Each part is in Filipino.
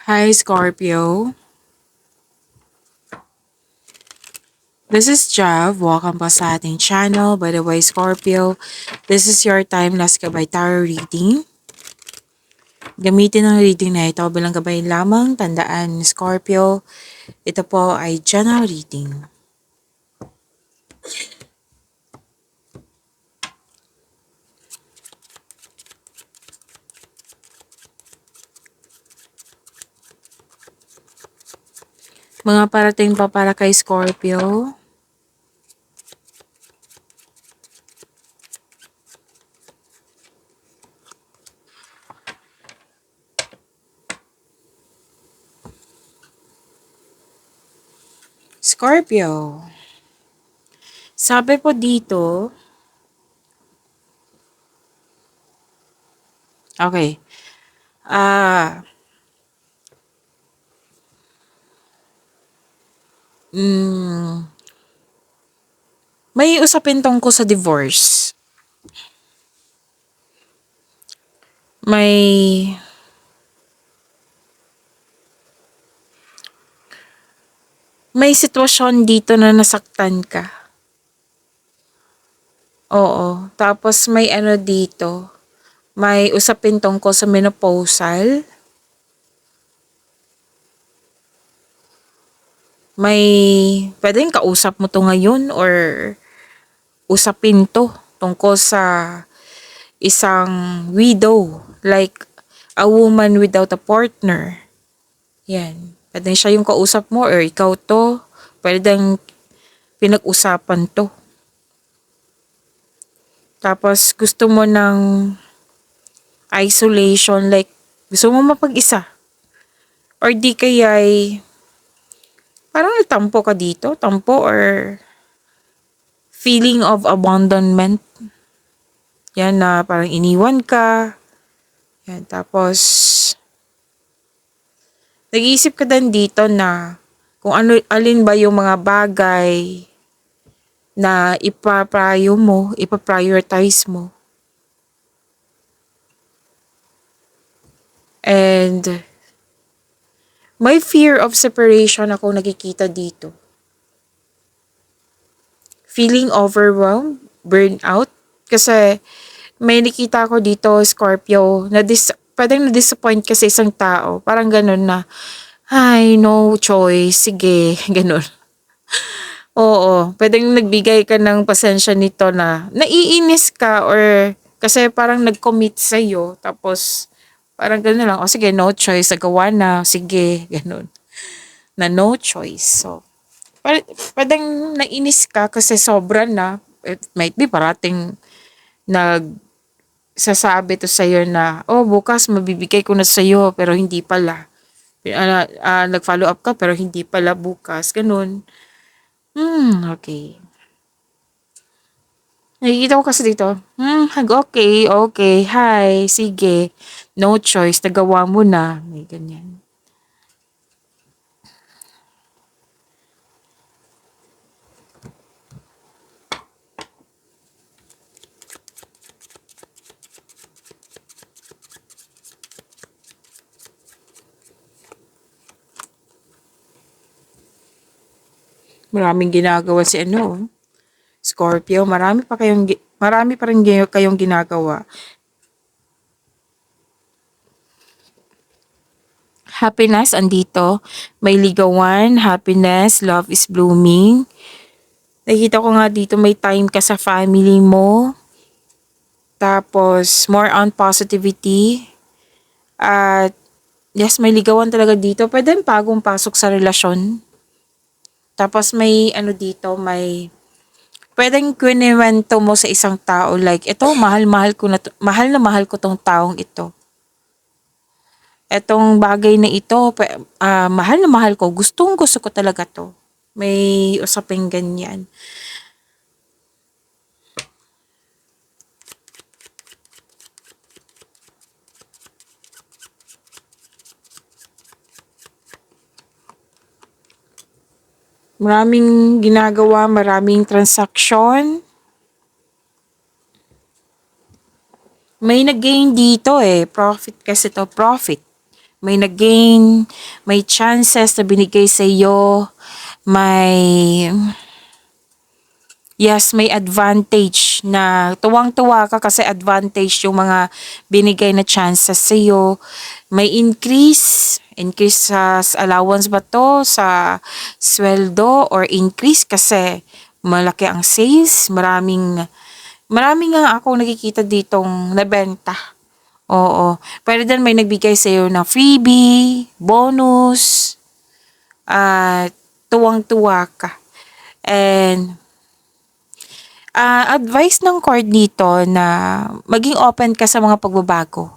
Hi, Scorpio. This is Jav. Welcome po sa ating channel. By the way, Scorpio, this is your timeless gabay tarot reading. Gamitin ang reading na ito bilang gabay lamang. Tandaan, Scorpio, ito po ay general reading. Mga parating pa para kay Scorpio. Scorpio. Sabi po dito, okay, ah, may usapin tungkol sa divorce. May may sitwasyon dito na nasaktan ka. Oo. Tapos may ano dito, may usapin tungkol sa menopausal. May pwedeng kausap mo to ngayon or usapin to tungkol sa isang widow, like a woman without a partner. Yan. Pwedeng siya yung kausap mo or ikaw to. Pwedeng pinag-usapan to. Tapos gusto mo ng isolation, like gusto mo mapag-isa. Or di kaya ay parang nagtampo ka dito, tampo or feeling of abandonment. Yan na parang iniwan ka. Yan, tapos nag-iisip ka din dito na kung ano, alin ba yung mga bagay na ipaprioritize mo. And may fear of separation ako nakikita dito. Feeling overwhelmed, burnout. Kasi may nakita ko dito, Scorpio, pwedeng na-disappoint ka sa isang tao. Parang ganun na, ay, no choice, sige, ganun. Oo, pwedeng nagbigay ka ng pasensya nito na naiinis ka or kasi parang nag-commit sa'yo. Tapos, parang gano'n lang, o sige, no choice, nagawa na, sige, ganun. Na no choice. So, pwedeng nainis ka kasi sobra na. It might be parating nagsasabi to sa'yo na, oh, bukas mabibigay ko na sa'yo, pero hindi pala. Nag-follow up ka, pero hindi pala bukas. Ganun. Okay. Nakikita ko kasi dito, okay, okay, hi, sige, no choice, nagawa mo na, may ganyan. Maraming ginagawa si Scorpio, marami pa rin kayong ginagawa. Happiness andito, may ligawan, happiness, love is blooming. Nakikita ko nga dito may time ka sa family mo. Tapos more on positivity. At yes, may ligawan talaga dito. Pwede bagong pasok sa relasyon. Tapos may dito, may pwedeng kwento mo sa isang tao like, ito, mahal na mahal ko tong taong ito. Etong bagay na ito, mahal na mahal ko, gustong gusto ko talaga to. May usaping ganyan. Maraming ginagawa, maraming transaction. May nag-gain dito profit kasi to, profit. may nag-gain, may chances na binigay sa iyo, may yes, may advantage na tuwang-tuwa ka kasi advantage yung mga binigay na chances sa iyo. May increase sa allowance ba to, sa sweldo or increase kasi malaki ang sales, maraming nga ako nakikita ditong nabenta. Oo. Pero then may nagbigay sa iyo na freebie, bonus, at tuwang-tuwa ka. And advice ng card dito na maging open ka sa mga pagbabago.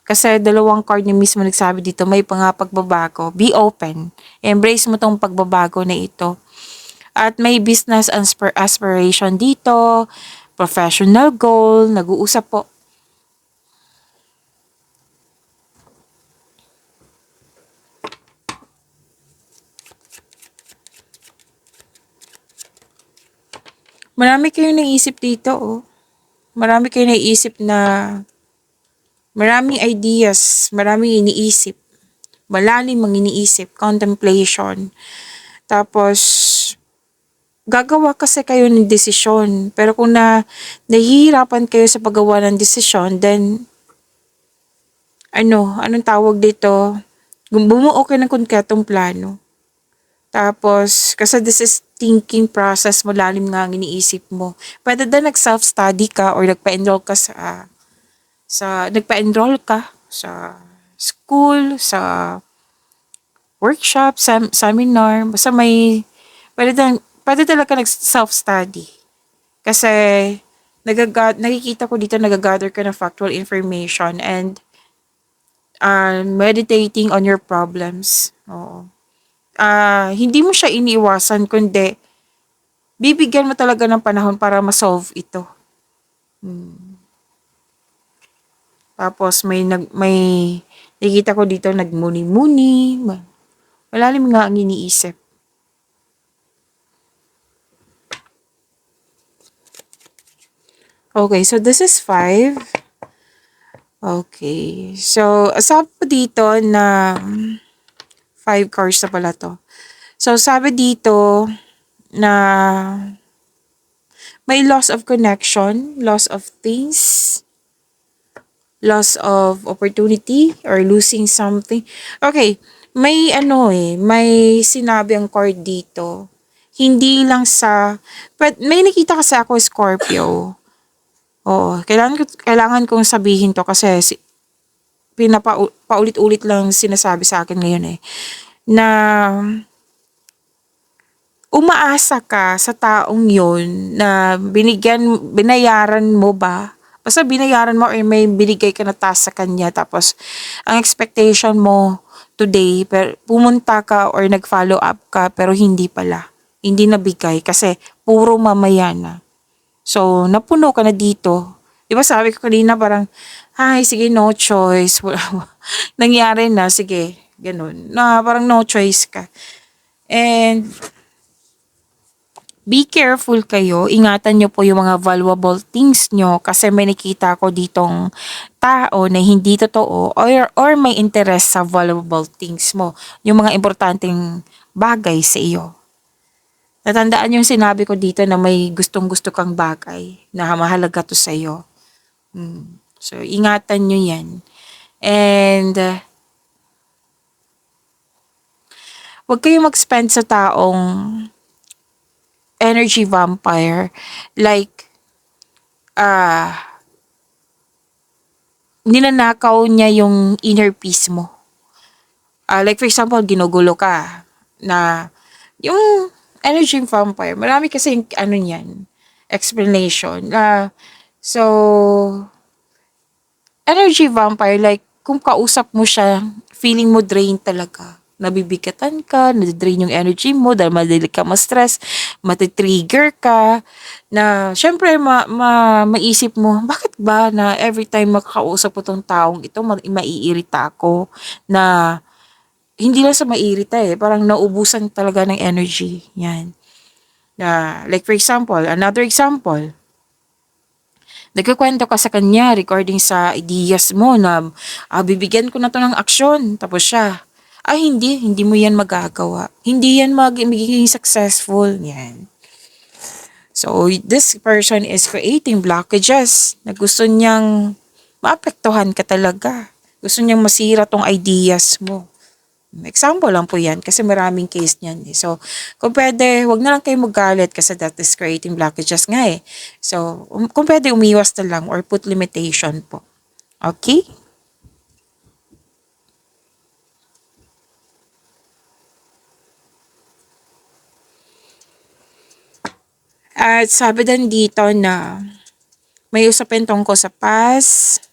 Kasi dalawang card ni mismo nagsabi dito, may mga pagbabago. Be open. Embrace mo tong pagbabago na ito. At may business aspiration dito, professional goal, nag-uusap po. Marami kayong naisip dito, oh. Marami kayong naisip na maraming ideas, maraming iniisip. Malalim ang iniisip, contemplation. Tapos, gagawa kasi kayo ng desisyon. Pero kung nahihirapan kayo sa paggawa ng desisyon, then, anong tawag dito? Bumuo kayo ng konkretong plano. Tapos, kasi this is thinking process, malalim nga ang iniisip mo. Pwede din nag-self-study ka or nagpa-enroll ka sa school, sa workshop, seminar, basta pwede talaga nag-self-study. Kasi, nakikita ko dito, nagagather ka ng factual information and meditating on your problems. Oo. Hindi mo siya iniiwasan, kundi bibigyan mo talaga ng panahon para ma-solve ito. Tapos may nakikita ko dito nagmuni-muni. Malalim nga ang iniisip. Okay, so this is 5. Okay. So, sabi po dito na 5 cards na pala to. So, sabi dito na may loss of connection, loss of things, loss of opportunity, or losing something. Okay, may may sinabi ang card dito. Hindi lang may nakita kasi ako Scorpio. Oo, kailangan kong sabihin to kasi paulit-ulit lang sinasabi sa akin ngayon na umaasa ka sa taong yon na binayaran mo ba? Basta binayaran mo or may binigay ka na task sa kanya tapos ang expectation mo today, pero pumunta ka or nag-follow up ka pero hindi pala. Hindi nabigay kasi puro mamaya na. So, napuno ka na dito. Di ba sabi ko kanina parang, sige, no choice. Nangyari na, sige, ganun. Na parang no choice ka. And, be careful kayo. Ingatan nyo po yung mga valuable things nyo kasi may nakita ko ditong tao na hindi totoo or may interest sa valuable things mo. Yung mga importanteng bagay sa iyo. Natandaan yung sinabi ko dito na may gustong-gusto kang bagay na mahalaga to sa iyo. So, ingatan nyo yan. And, huwag kayong mag-spend sa taong energy vampire. Like, ninanakaw niya yung inner peace mo. Like, for example, ginugulo ka na yung energy vampire, marami kasi niyan, explanation. So, energy vampire, like, kung kausap mo siya, feeling mo drain talaga. Nabibigatan ka, nadidrain yung energy mo dahil madali ka ma-stress, matitrigger ka, na syempre maisip mo, bakit ba na every time makakausap ko tong taong ito, maiirita ako, na hindi lang sa maiirita parang naubusan talaga ng energy. Yan. Like for example, another example, Nagkukwento ka sa kanya regarding sa ideas mo na bibigyan ko na to ng aksyon. Tapos siya, hindi mo yan magagawa. Hindi yan magiging successful. Yan. So, this person is creating blockages na gusto niyang maapektuhan ka talaga. Gusto niyang masira tong ideas mo. Example lang po yan kasi maraming case niyan. Eh. So, kung pwede, wag na lang kayo magalit kasi that is creating blockages nga eh. So, kung pwede, umiwas na lang or put limitation po. Okay? At sabi din dito na may usapin tungkol sa past.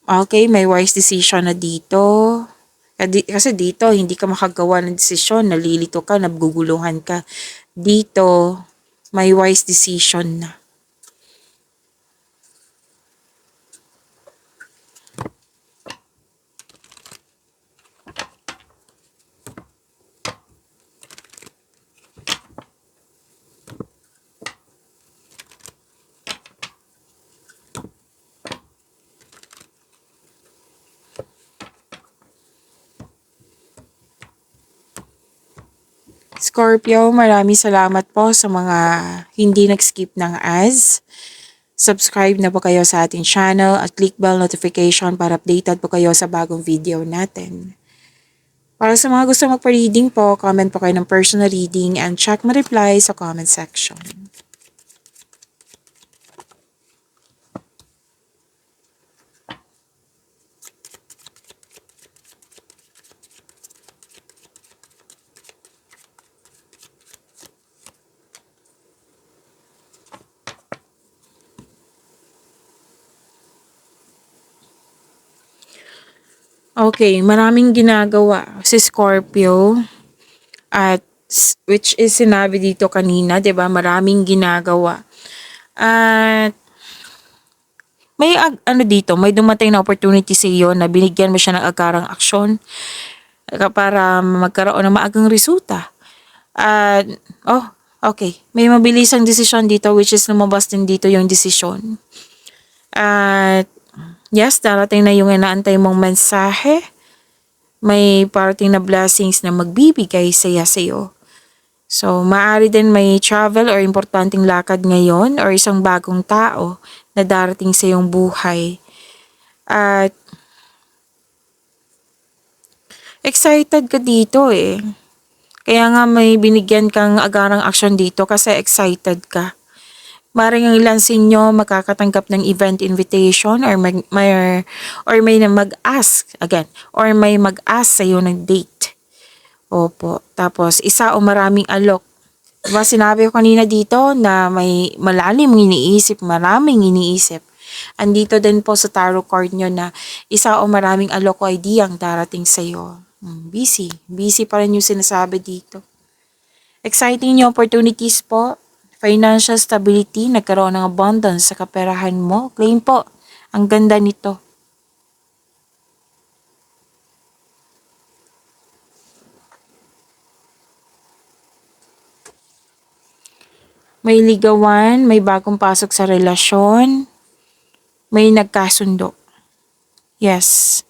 Okay, may wise decision na dito. Kasi dito, hindi ka makagawa ng desisyon, nalilito ka, naguguluhan ka. Dito, may wise decision na. Scorpio, maraming salamat po sa mga hindi nag-skip ng ads. Subscribe na po kayo sa ating channel at click bell notification para updated po kayo sa bagong video natin. Para sa mga gusto magpa-reading po, comment po kayo ng personal reading and check my reply sa comment section. Okay, maraming ginagawa si Scorpio at which is sinabi dito kanina, 'di ba? Maraming ginagawa. At ano dito, may dumating na opportunity sa iyo na binigyan mo siya ng agarang aksyon para magkaroon ng maagang resulta. At okay, may mabilisang desisyon dito which is lumabas din dito yung desisyon. At yes, darating na yung inaantay mong mensahe. May parating na blessings na magbibigay saya sa iyo. So, maaari din may travel or importanteng lakad ngayon or isang bagong tao na darating sa iyong buhay. At excited ka dito eh. Kaya nga may binigyan kang agarang aksyon dito kasi excited ka. Maring ang ilan sa inyo makakatanggap ng event invitation or may mag-ask again or may mag-ask sa iyo ng date. Opo. Tapos isa o maraming alok. Diba sinabi ko kanina dito na may maraming iniisip. Andito din po sa tarot card nyo na isa o maraming alok o idea ang darating sa iyo. Busy. Busy pa rin yung sinasabi dito. Exciting new opportunities po. Financial stability, nagkaroon ng abundance sa kaperahan mo. Claim po, ang ganda nito. May ligawan, may bagong pasok sa relasyon, may nagkasundo. Yes.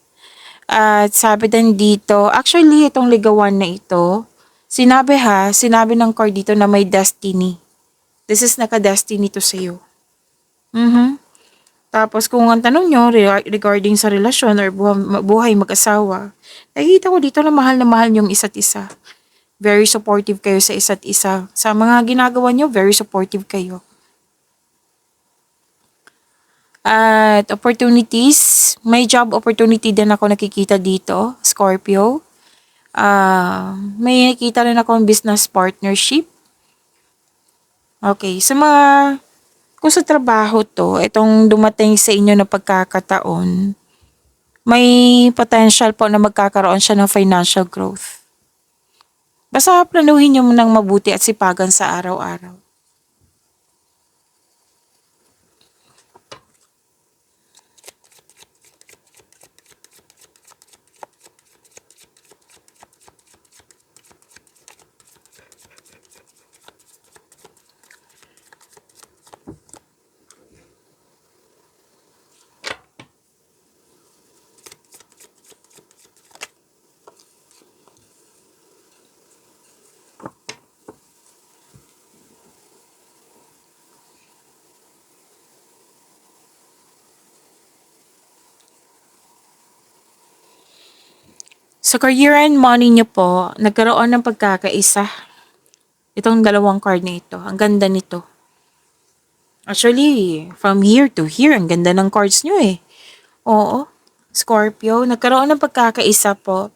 At sabi din dito, actually itong ligawan na ito, sinabi ng card dito na may destiny. This is naka-destiny to sa'yo. Tapos kung ang tanong nyo regarding sa relasyon or buhay mag-asawa, nakikita ko dito na mahal yung isa't isa. Very supportive kayo sa isa't isa. Sa mga ginagawa nyo, very supportive kayo. At opportunities, may job opportunity din ako nakikita dito, Scorpio. May nakikita rin akong business partnership. Okay, kung sa trabaho to, itong dumating sa inyo na pagkakataon, may potential po na magkakaroon siya ng financial growth. Basta planuhin nyo ng mabuti at sipagan sa araw-araw. Sa career and money niyo po, nagkaroon ng pagkakaisa. Itong dalawang card na ito. Ang ganda nito. Actually, from here to here, ang ganda ng cards niyo eh. Oo. Scorpio, nagkaroon ng pagkakaisa po.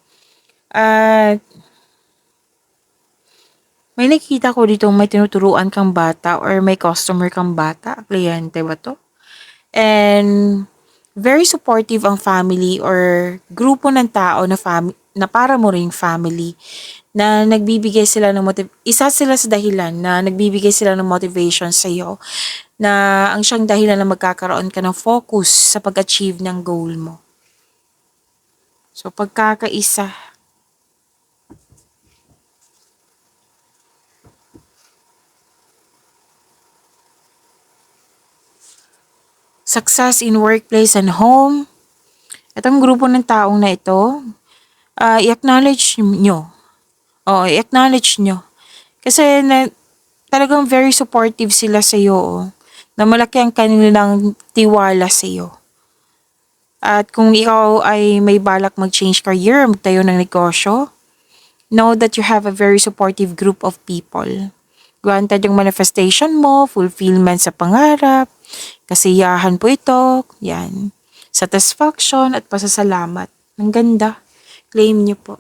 At may nakita ko dito may tinuturuan kang bata or may customer kang bata. Kliyente ba to? And very supportive ang family or grupo ng tao na para mo ring family na nagbibigay sila ng isa sila sa dahilan na nagbibigay sila ng motivation sa iyo na ang siyang dahilan na magkakaroon ka ng focus sa pag-achieve ng goal mo. So pagkakaisa. Success in workplace and home. Itong grupo ng taong na ito, i-acknowledge nyo. Oo, i-acknowledge nyo. Kasi talagang very supportive sila sa iyo. Oh, na malaki ang kanilang tiwala sa iyo. At kung ikaw ay may balak mag-change career, magtayo ng negosyo, know that you have a very supportive group of people. Granted yung manifestation mo, fulfillment sa pangarap, kasiyahan po ito, yan. Satisfaction at pasasalamat. Ang ganda. Claim niyo po.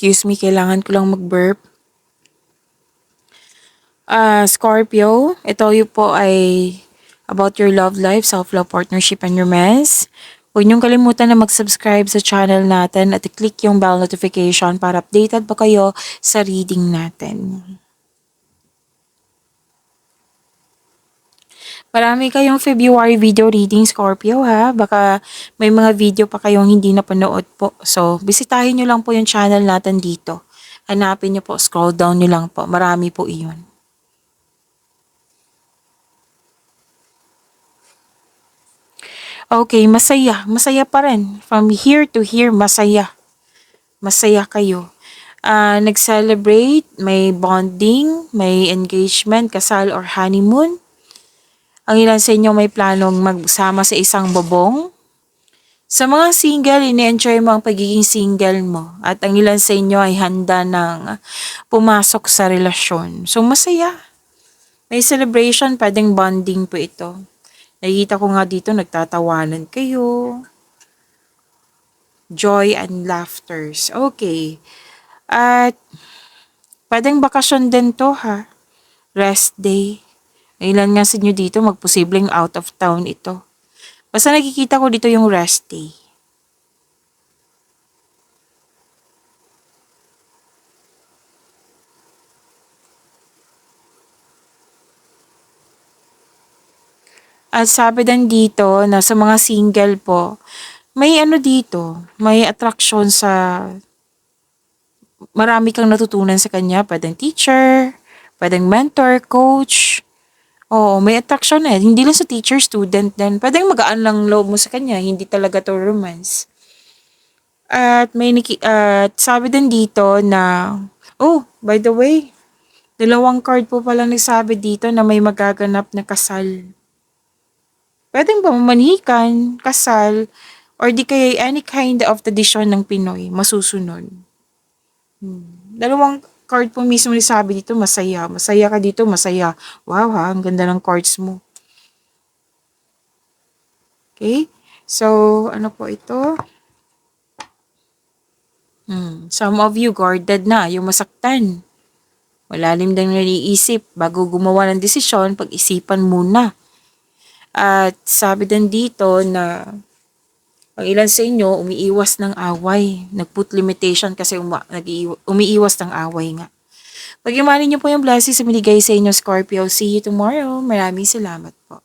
Excuse me, kailangan ko lang mag-burp. Scorpio, ito yung po ay about your love life, self-love, partnership, and romance. Huwag niyong kalimutan na mag-subscribe sa channel natin at i-click yung bell notification para updated pa kayo sa reading natin. Marami kayong February video reading, Scorpio ha. Baka may mga video pa kayong hindi napanood po. So, bisitahin nyo lang po yung channel natin dito. Hanapin nyo po, scroll down nyo lang po. Marami po iyon. Okay, masaya. Masaya pa rin. From here to here, masaya. Masaya kayo. Nag-celebrate, may bonding, may engagement, kasal or honeymoon. Ang ilan sa inyo may planong magsama sa isang bubong. Sa mga single, ini-enjoy mo ang pagiging single mo. At ang ilan sa inyo ay handa ng pumasok sa relasyon. So, masaya. May celebration, pwedeng bonding po ito. Nakikita ko nga dito, nagtatawanan kayo. Joy and laughters. Okay. At pwedeng bakasyon din to ha. Rest day. Ilan nga sa inyo dito, magposibleng out of town ito. Basta nakikita ko dito yung rest day. At sabi din dito na sa mga single po, may ano dito, may attraction sa marami kang natutunan sa kanya. Pwedeng teacher, pwedeng mentor, coach. Oo, may attraction eh. Hindi lang sa teacher, student din. Pwedeng magaan lang loob mo sa kanya. Hindi talaga to romance. At at sabi din dito na, oh, by the way, dalawang card po pala nagsabi dito na may magaganap na kasal. Pwedeng pamamanikan, kasal, or di kaya any kind of tradition ng Pinoy, masusunod. Dalawang card po mismo sabi dito, masaya. Masaya ka dito, masaya. Wow ha, ang ganda ng cards mo. Okay? So, ano po ito? Some of you guarded na, yung masaktan. Malalim din naiisip. Bago gumawa ng desisyon, pag-isipan muna. At sabi din dito na ang ilan sa inyo, umiiwas ng away. Nag-put limitation kasi umiiwas ng away nga. Pag-imanin niyo po yung blessings sa binigay sa inyo, Scorpio. See you tomorrow. Maraming salamat po.